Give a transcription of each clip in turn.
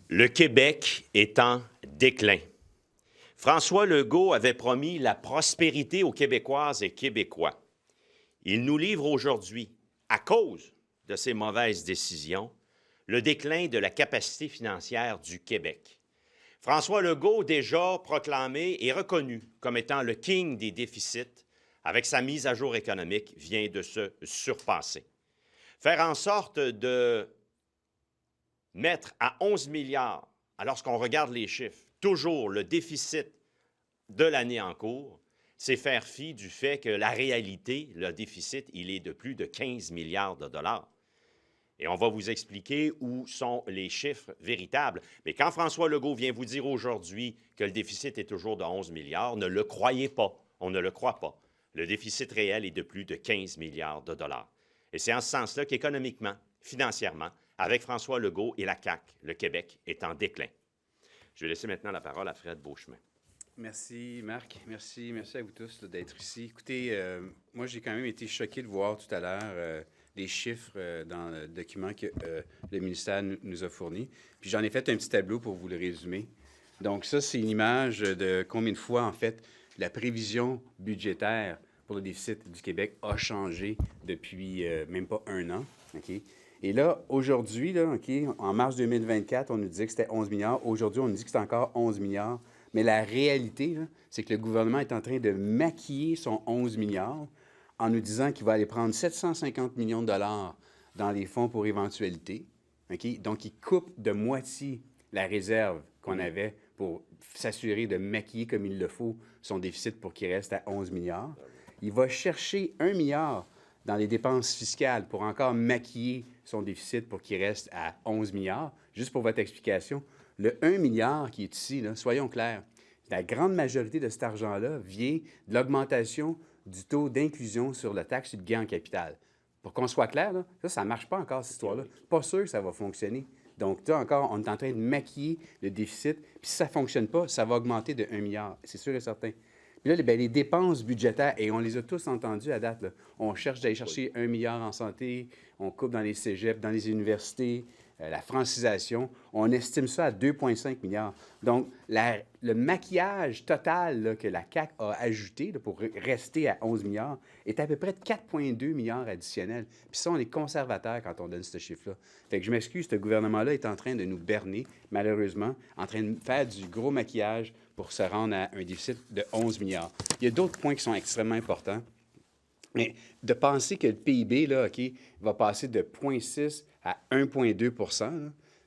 Le Québec est en déclin. François Legault avait promis la prospérité aux Québécoises et Québécois. Il nous livre aujourd'hui, à cause de ses mauvaises décisions, le déclin de la capacité financière du Québec. François Legault, déjà proclamé et reconnu comme étant le king des déficits, avec sa mise à jour économique, vient de se surpasser. Faire en sorte de mettre à 11 milliards, lorsqu'on regarde les chiffres, toujours le déficit de l'année en cours, c'est faire fi du fait que la réalité, le déficit, il est de plus de 15 milliards de dollars. Et on va vous expliquer où sont les chiffres véritables. Mais quand François Legault vient vous dire aujourd'hui que le déficit est toujours de 11 milliards, ne le croyez pas. On ne le croit pas. Le déficit réel est de plus de 15 milliards de dollars. Et c'est en ce sens-là qu'économiquement, financièrement, avec François Legault et la CAQ, le Québec est en déclin. Je vais laisser maintenant la parole à Fred Beauchemin. Merci, Marc. Merci à vous tous d'être ici. Écoutez, moi, j'ai quand même été choqué de voir tout à l'heure les chiffres dans le document que le ministère nous a fourni. Puis j'en ai fait un petit tableau pour vous le résumer. Donc ça, c'est une image de combien de fois, en fait, la prévision budgétaire pour le déficit du Québec a changé depuis même pas un an. Okay? Et là, aujourd'hui, là, okay, en mars 2024, on nous disait que c'était 11 milliards. Aujourd'hui, on nous dit que c'est encore 11 milliards. Mais la réalité, c'est que le gouvernement est en train de maquiller son 11 milliards en nous disant qu'il va aller prendre 750 millions de dollars dans les fonds pour éventualité. Okay? Donc, il coupe de moitié la réserve qu'on avait pour s'assurer de maquiller comme il le faut son déficit pour qu'il reste à 11 milliards. Il va chercher 1 milliard dans les dépenses fiscales pour encore maquiller son déficit pour qu'il reste à 11 milliards. Juste pour votre explication, le 1 milliard qui est ici, là, soyons clairs, la grande majorité de cet argent-là vient de l'augmentation du taux d'inclusion sur la taxe sur le gain en capital. Pour qu'on soit clair, là, ça ne marche pas encore, cette histoire-là. Pas sûr que ça va fonctionner. Donc, là encore, on est en train de maquiller le déficit. Puis si ça ne fonctionne pas, ça va augmenter de 1 milliard. C'est sûr et certain. Puis là, les dépenses budgétaires, et on les a tous entendues à date, là. On cherche d'aller chercher 1 milliard en santé, on coupe dans les cégeps, dans les universités, la francisation, on estime ça à 2,5 milliards. Donc, le maquillage total là, que la CAQ a ajouté là, pour rester à 11 milliards est à peu près de 4,2 milliards additionnels. Puis ça, on est conservateur quand on donne ce chiffre-là. Fait que je m'excuse, ce gouvernement-là est en train de nous berner, malheureusement, en train de faire du gros maquillage pour se rendre à un déficit de 11 milliards. Il y a d'autres points qui sont extrêmement importants. Mais de penser que le PIB là, OK, va passer de 0,6 à 1,2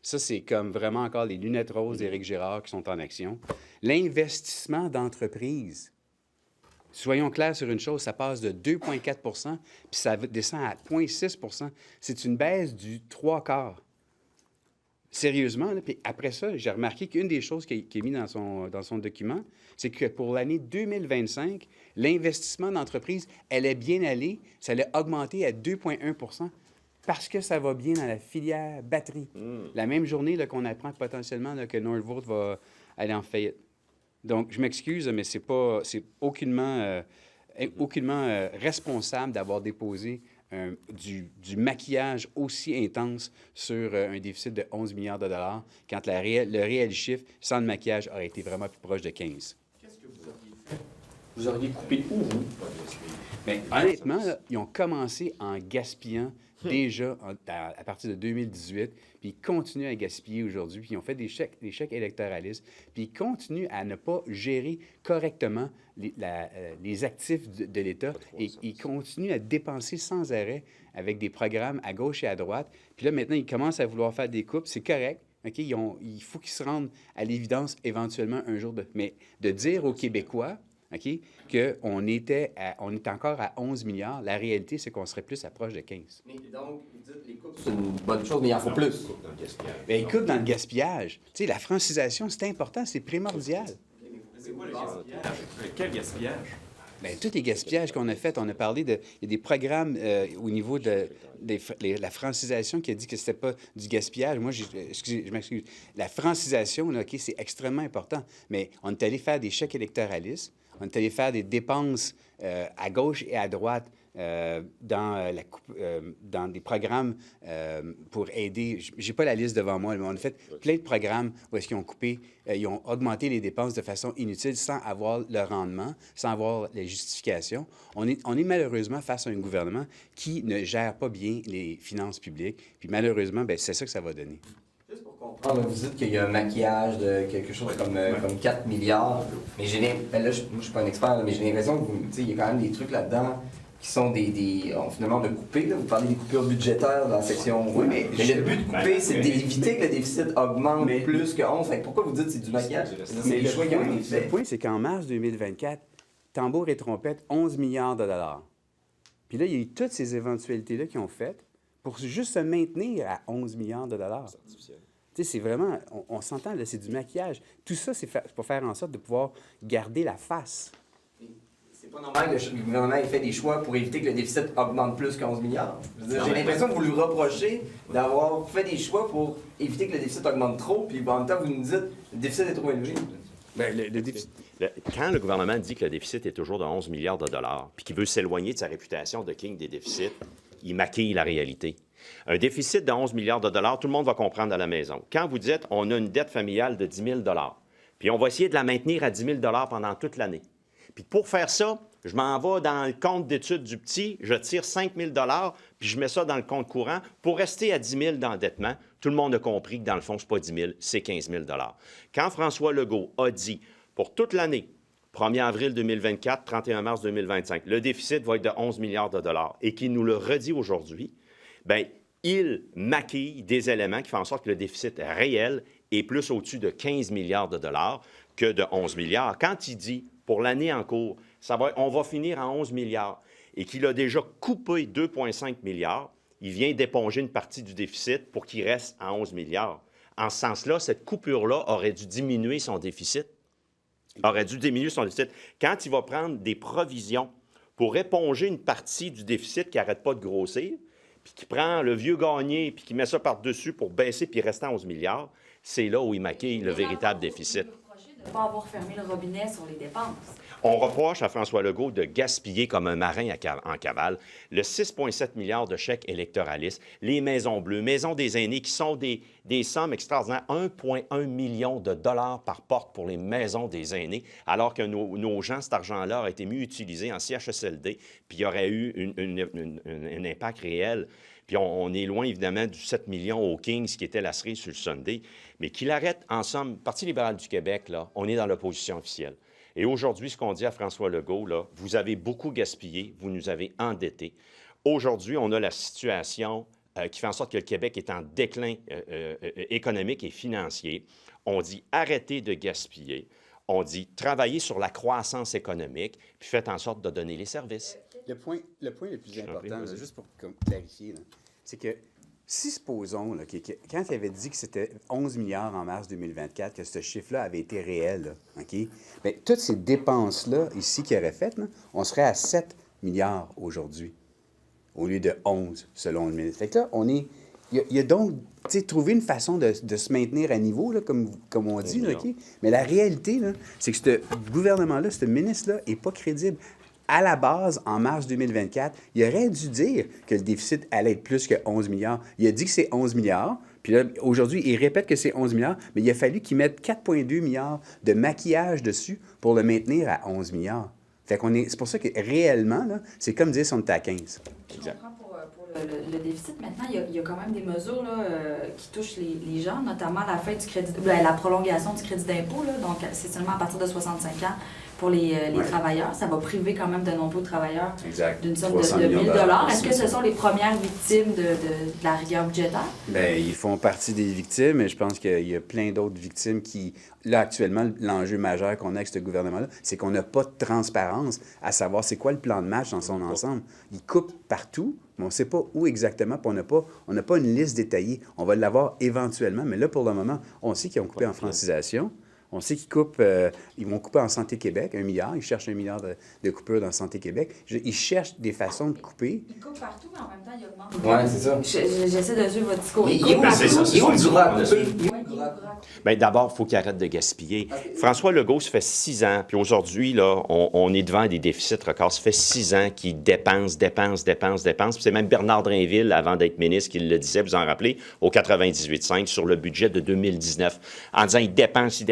ça, c'est comme vraiment encore les lunettes roses d'Éric Girard qui sont en action. L'investissement d'entreprise, soyons clairs sur une chose, ça passe de 2,4 puis ça descend à 0,6 C'est une baisse du 3/4. Sérieusement, là, puis après ça, j'ai remarqué qu'une des choses qui est mise dans son document, c'est que pour l'année 2025, l'investissement d'entreprise, elle est bien allée, ça l'a augmenté à 2,1 parce que ça va bien dans la filière batterie. La même journée qu'on apprend potentiellement là, que Northvolt va aller en faillite. Donc, je m'excuse, mais c'est aucunement responsable d'avoir déposé du maquillage aussi intense sur un déficit de 11 milliards de dollars, quand le réel chiffre, sans le maquillage, aurait été vraiment plus proche de 15. Qu'est-ce que vous auriez fait? Vous auriez coupé où, vous? Bien, honnêtement, là, ils ont commencé en gaspillant déjà à partir de 2018, puis ils continuent à gaspiller aujourd'hui, puis ils ont fait des chèques électoralistes, puis ils continuent à ne pas gérer correctement les actifs de l'État, et ils continuent à dépenser sans arrêt avec des programmes à gauche et à droite. Puis là, maintenant, ils commencent à vouloir faire des coupes, c'est correct. OK? Il faut qu'ils se rendent à l'évidence éventuellement un jour. Mais de dire aux Québécois, OK, qu'on est encore à 11 milliards. La réalité, c'est qu'on serait plus proche de 15. Mais donc, vous dites les coupes, c'est une bonne chose, mais il en faut plus. Bien, ils coupent dans le gaspillage. Tu sais, la francisation, c'est important, c'est primordial. C'est quoi le gaspillage? Quel gaspillage? Bien, tous les gaspillages qu'on a faits, on a parlé il y a des programmes au niveau de la francisation qui a dit que c'était pas du gaspillage. Moi, je m'excuse. La francisation, là, OK, c'est extrêmement important. Mais on est allé faire des chèques électoralistes. On est allé faire des dépenses à gauche et à droite dans des programmes pour aider. Je n'ai pas la liste devant moi, mais on a fait plein de programmes où est-ce qu'ils ont coupé, ils ont augmenté les dépenses de façon inutile sans avoir le rendement, sans avoir les justifications. On est malheureusement face à un gouvernement qui ne gère pas bien les finances publiques. Puis malheureusement, bien, c'est ça que ça va donner. Juste pour comprendre, vous dites qu'il y a un maquillage de quelque chose comme 4 milliards. Mais moi, je ne suis pas un expert, mais j'ai l'impression qu'il y a quand même des trucs là-dedans qui sont finalement de couper. Là. Vous parlez des coupures budgétaires dans la section. Oui, mais le but de couper, c'est d'éviter que le déficit augmente plus que 11. Fait que pourquoi vous dites que c'est du maquillage? C'est des choix qui ont été faits. Le point, c'est qu'en mars 2024, tambour et trompette, 11 milliards de dollars. Puis là, il y a eu toutes ces éventualités-là qui ont fait pour juste se maintenir à 11 milliards de dollars. Tu sais, c'est vraiment, on s'entend, là, c'est du maquillage. Tout ça, c'est pour faire en sorte de pouvoir garder la face. C'est pas normal que le gouvernement ait fait des choix pour éviter que le déficit augmente plus qu'11 milliards. J'ai l'impression que vous lui reprochez d'avoir fait des choix pour éviter que le déficit augmente trop, puis en même temps, vous nous dites que le déficit est trop élevé. Bien, le déficit... Quand le gouvernement dit que le déficit est toujours de 11 milliards de dollars, puis qu'il veut s'éloigner de sa réputation de king des déficits, il maquille la réalité. Un déficit de 11 milliards de dollars, tout le monde va comprendre à la maison. Quand vous dites on a une dette familiale de 10 000 puis on va essayer de la maintenir à 10 000 pendant toute l'année. Puis pour faire ça, je m'en vais dans le compte d'études du petit, je tire 5 000 puis je mets ça dans le compte courant pour rester à 10 000 d'endettement. Tout le monde a compris que dans le fond, ce n'est pas 10 000, c'est 15 000 Quand François Legault a dit pour toute l'année, 1er avril 2024, 31 mars 2025, le déficit va être de 11 milliards de dollars et qu'il nous le redit aujourd'hui, bien, il maquille des éléments qui font en sorte que le déficit réel est plus au-dessus de 15 milliards de dollars que de 11 milliards. Quand il dit, pour l'année en cours, on va finir à 11 milliards et qu'il a déjà coupé 2,5 milliards, il vient d'éponger une partie du déficit pour qu'il reste à 11 milliards. En ce sens-là, cette coupure-là aurait dû diminuer son déficit. Quand il va prendre des provisions pour éponger une partie du déficit qui n'arrête pas de grossir, puis qui prend le vieux gagné, puis qui met ça par-dessus pour baisser, puis rester à 11 milliards, c'est là où il maquille le véritable déficit. De ne pas avoir fermé le robinet sur les dépenses. On reproche à François Legault de gaspiller comme un marin en cavale le 6,7 milliards de chèques électoralistes, les Maisons Bleues, Maisons des aînés, qui sont des sommes extraordinaires, 1,1 million de dollars par porte pour les Maisons des aînés, alors que nos gens, cet argent-là a été mieux utilisé en CHSLD, puis il y aurait eu un impact réel. Puis on est loin, évidemment, du 7 millions aux Kings qui était la cerise sur le Sunday. Mais qu'il arrête, en somme, Parti libéral du Québec, là, on est dans l'opposition officielle. Et aujourd'hui, ce qu'on dit à François Legault, là, vous avez beaucoup gaspillé, vous nous avez endettés. Aujourd'hui, on a la situation qui fait en sorte que le Québec est en déclin économique et financier. On dit arrêtez de gaspiller. On dit travaillez sur la croissance économique, puis faites en sorte de donner les services. Le point le plus important, là, juste pour clarifier, c'est que si, supposons, là, quand il avait dit que c'était 11 milliards en mars 2024, que ce chiffre-là avait été réel, là, OK? Bien, toutes ces dépenses-là, ici, qu'il aurait faites, là, on serait à 7 milliards aujourd'hui, au lieu de 11, selon le ministre. Fait que là, il y a donc, tu sais, trouvé une façon de se maintenir à niveau, là, comme on dit, là, OK? Mais la réalité, là, c'est que ce gouvernement-là, ce ministre-là, n'est pas crédible. À la base, en mars 2024, il aurait dû dire que le déficit allait être plus que 11 milliards. Il a dit que c'est 11 milliards, puis là, aujourd'hui, il répète que c'est 11 milliards, mais il a fallu qu'il mette 4,2 milliards de maquillage dessus pour le maintenir à 11 milliards. Fait c'est pour ça que réellement, là, c'est comme dire si on était à 15. Je comprends pour le déficit. Maintenant, il y a quand même des mesures là, qui touchent les gens, notamment la fin du crédit, la prolongation du crédit d'impôt. Donc, c'est seulement à partir de 65 ans pour les travailleurs. Ça va priver quand même de nombreux travailleurs d'une somme de 1 000 $. Est-ce que ce sont les premières victimes de la rigueur budgétaire? Bien, ils font partie des victimes, mais je pense qu'il y a plein d'autres victimes qui... Là, actuellement, l'enjeu majeur qu'on a avec ce gouvernement-là, c'est qu'on n'a pas de transparence à savoir c'est quoi le plan de match dans son ensemble. Ils coupent partout, mais on ne sait pas où exactement, puis on n'a pas une liste détaillée. On va l'avoir éventuellement, mais là, pour le moment, on sait qu'ils ont coupé en francisation. On sait qu'ils coupent, ils vont couper en Santé Québec 1 milliard. Ils cherchent 1 milliard de coupures dans Santé Québec. Ils cherchent des façons de couper. Ils coupent partout, mais en même temps, ils augmentent. Oui, c'est ça. J'essaie de suivre votre discours. Il est où le droit à couper? Bien, d'abord, il faut qu'il arrête de gaspiller. François Legault, ça fait 6 ans, puis aujourd'hui, là, on est devant des déficits records. Ça fait 6 ans qu'il dépense. Puis c'est même Bernard Drinville, avant d'être ministre, qui le disait, vous en rappelez, au 98.5 sur le budget de 2019, en disant il dépense.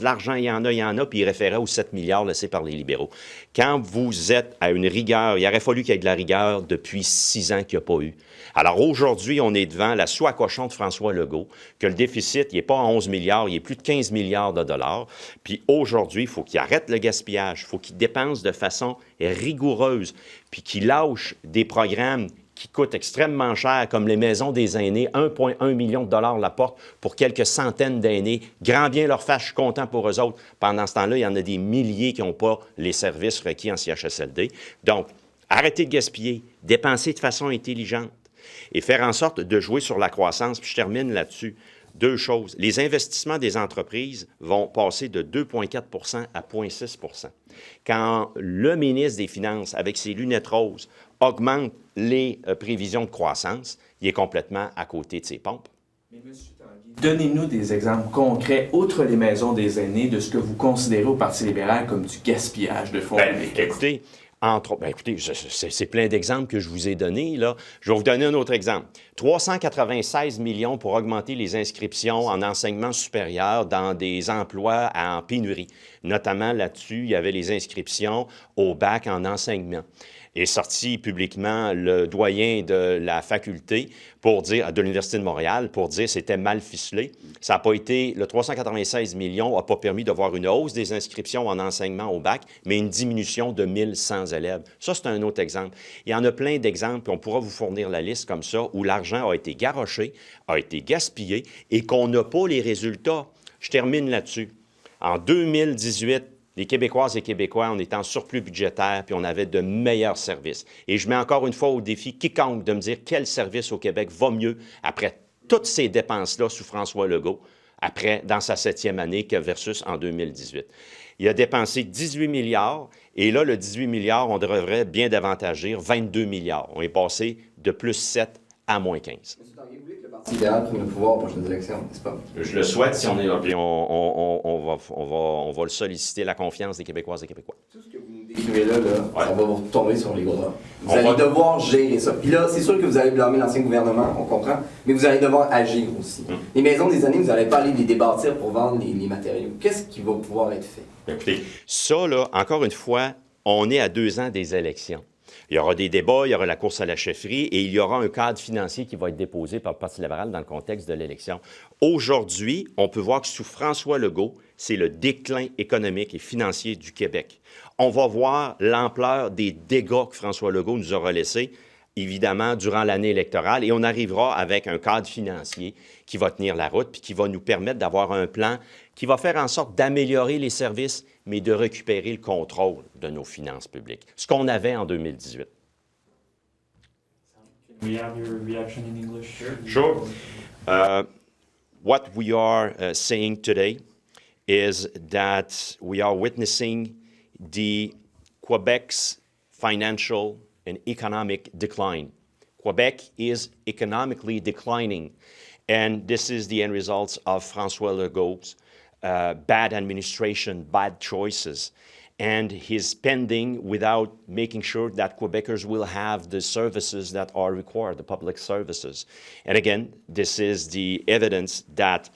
L'argent, il y en a, puis il référait aux 7 milliards laissés par les libéraux. Quand vous êtes à une rigueur, il aurait fallu qu'il y ait de la rigueur depuis 6 ans qu'il n'y a pas eu. Alors aujourd'hui, on est devant la soie à cochon de François Legault, que le déficit, il n'est pas à 11 milliards, il est plus de 15 milliards de dollars. Puis aujourd'hui, il faut qu'il arrête le gaspillage, il faut qu'il dépense de façon rigoureuse, puis qu'il lâche des programmes qui coûtent extrêmement cher, comme les maisons des aînés, 1,1 million de dollars la porte pour quelques centaines d'aînés. Grand bien leur fasse, je suis content pour eux autres. Pendant ce temps-là, il y en a des milliers qui n'ont pas les services requis en CHSLD. Donc, arrêtez de gaspiller, dépensez de façon intelligente et faire en sorte de jouer sur la croissance. Puis je termine là-dessus. 2 choses. Les investissements des entreprises vont passer de 2,4 à 0,6 Quand le ministre des Finances, avec ses lunettes roses, augmente les prévisions de croissance, il est complètement à côté de ses pompes. Mais M. Tanguay, donnez-nous des exemples concrets, outre les maisons des aînés, de ce que vous considérez au Parti libéral comme du gaspillage de fonds publics. Écoutez, c'est plein d'exemples que je vous ai donnés, là. Je vais vous donner un autre exemple. 396 millions pour augmenter les inscriptions en enseignement supérieur dans des emplois en pénurie. Notamment là-dessus, il y avait les inscriptions au bac en enseignement. Est sorti publiquement le doyen de la faculté de l'Université de Montréal pour dire que c'était mal ficelé. Ça n'a pas été, le 396 millions n'a pas permis d'avoir une hausse des inscriptions en enseignement au bac, mais une diminution de 1100 élèves. Ça, c'est un autre exemple. Il y en a plein d'exemples, puis on pourra vous fournir la liste comme ça, où l'argent a été garoché, a été gaspillé et qu'on n'a pas les résultats. Je termine là-dessus. En 2018, les Québécoises et Québécois, on était en surplus budgétaire puis on avait de meilleurs services. Et je mets encore une fois au défi quiconque de me dire quel service au Québec va mieux après toutes ces dépenses-là sous François Legault, dans sa 7e année versus en 2018. Il a dépensé 18 milliards et là, le 18 milliards, on devrait bien davantage dire 22 milliards. On est passé de plus 7 à moins 15. Parti libéral prenne le pouvoir aux prochaines élections, n'est-ce pas? Je le souhaite si on est là. Puis on va le solliciter la confiance des Québécoises et Québécois. Tout ce que vous nous décrivez là, ouais. Ça va vous tomber sur les bras. Vous allez devoir gérer ça. Puis là, c'est sûr que vous allez blâmer l'ancien gouvernement, on comprend, mais vous allez devoir agir aussi. Les maisons des années, vous n'allez pas aller les débâtir pour vendre les matériaux. Qu'est-ce qui va pouvoir être fait? Écoutez, ça, là, encore une fois, on est à 2 ans des élections. Il y aura des débats, il y aura la course à la chefferie et il y aura un cadre financier qui va être déposé par le Parti libéral dans le contexte de l'élection. Aujourd'hui, on peut voir que sous François Legault, c'est le déclin économique et financier du Québec. On va voir l'ampleur des dégâts que François Legault nous aura laissés, évidemment, durant l'année électorale, et on arrivera avec un cadre financier qui va tenir la route puis qui va nous permettre d'avoir un plan qui va faire en sorte d'améliorer les services, mais de récupérer le contrôle de nos finances publiques, ce qu'on avait en 2018. Can we have your reaction in English? Sure. What we are saying today is that we are witnessing the Quebec's financial and economic decline. Quebec is economically declining, and this is the end results of François Legault's bad administration, bad choices, and his spending without making sure that Quebecers will have the services that are required, the public services. And again, this is the evidence that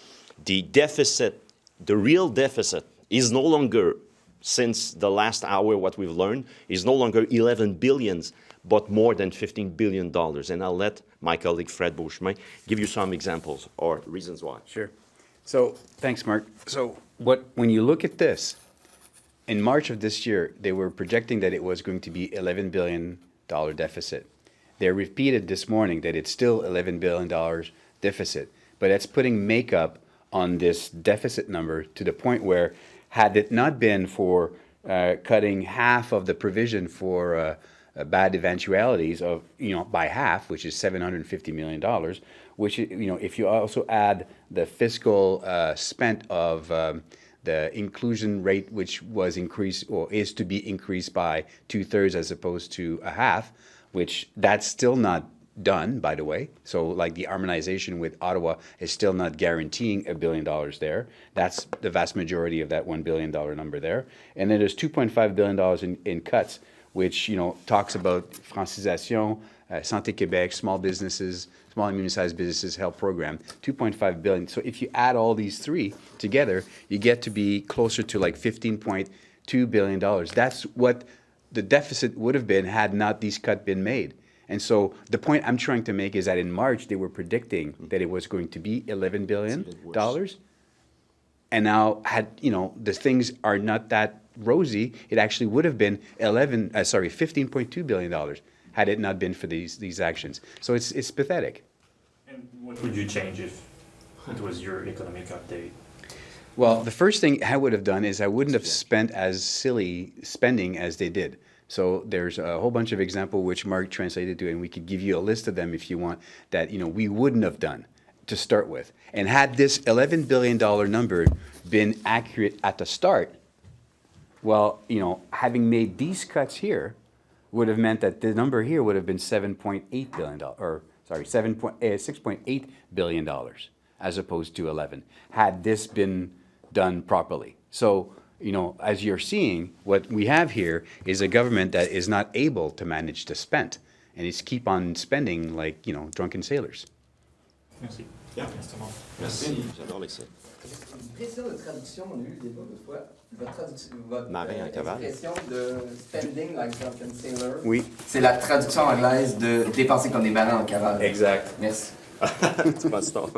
the deficit, the real deficit, is no longer, since the last hour, what we've learned, is no longer 11 billions, but more than $15 billion. And I'll let my colleague Fred Beauchemin give you some examples or reasons why. Sure. So, thanks, Mark. So, when you look at this, in March of this year, they were projecting that it was going to be $11 billion deficit. They repeated this morning that it's still $11 billion deficit, but that's putting makeup on this deficit number to the point where, had it not been for cutting half of the provision for bad eventualities of, by half, which is $750 million, which, if you also add the fiscal spent of the inclusion rate, which was increased or is to be increased by 2/3 as opposed to a half, which that's still not done, by the way. So like the harmonization with Ottawa is still not guaranteeing $1 billion there. That's the vast majority of that $1 billion number there. And then there's $2.5 billion in cuts, which, you know, talks about francisation, Santé Québec, small businesses, small and medium-sized businesses health program, $2.5 billion. So if you add all these three together, you get to be closer to like $15.2 billion. That's what the deficit would have been had not these cuts been made. And so the point I'm trying to make is that in March, they were predicting that it was going to be $11 billion. And now had, you know, the things are not that rosy, it actually would have been $15.2 billion had it not been for these actions. So it's pathetic. And what would you change if it was your economic update? Well, the first thing I would have done is I wouldn't have spent as silly spending as they did. So there's a whole bunch of examples which Mark translated to, and we could give you a list of them if you want, that, you know, we wouldn't have done to start with. And had this $11 billion number been accurate at the start, well, you know, having made these cuts here would have meant that the number here would have been $7.8 billion, or sorry, $6.8 billion, as opposed to 11, had this been done properly. So, you know, as you're seeing, what we have here is a government that is not able to manage to spend, and it's keep on spending like, you know, drunken sailors. Merci. Yeah. Merci. J'adore l'excès. Précision de traduction, on a eu le débat l'autre fois. Votre Marin en cavale. expression de spending like drunken sailor, Oui. c'est la traduction anglaise de dépenser comme des marins en cavale. Exact. Merci. Tu passes ton.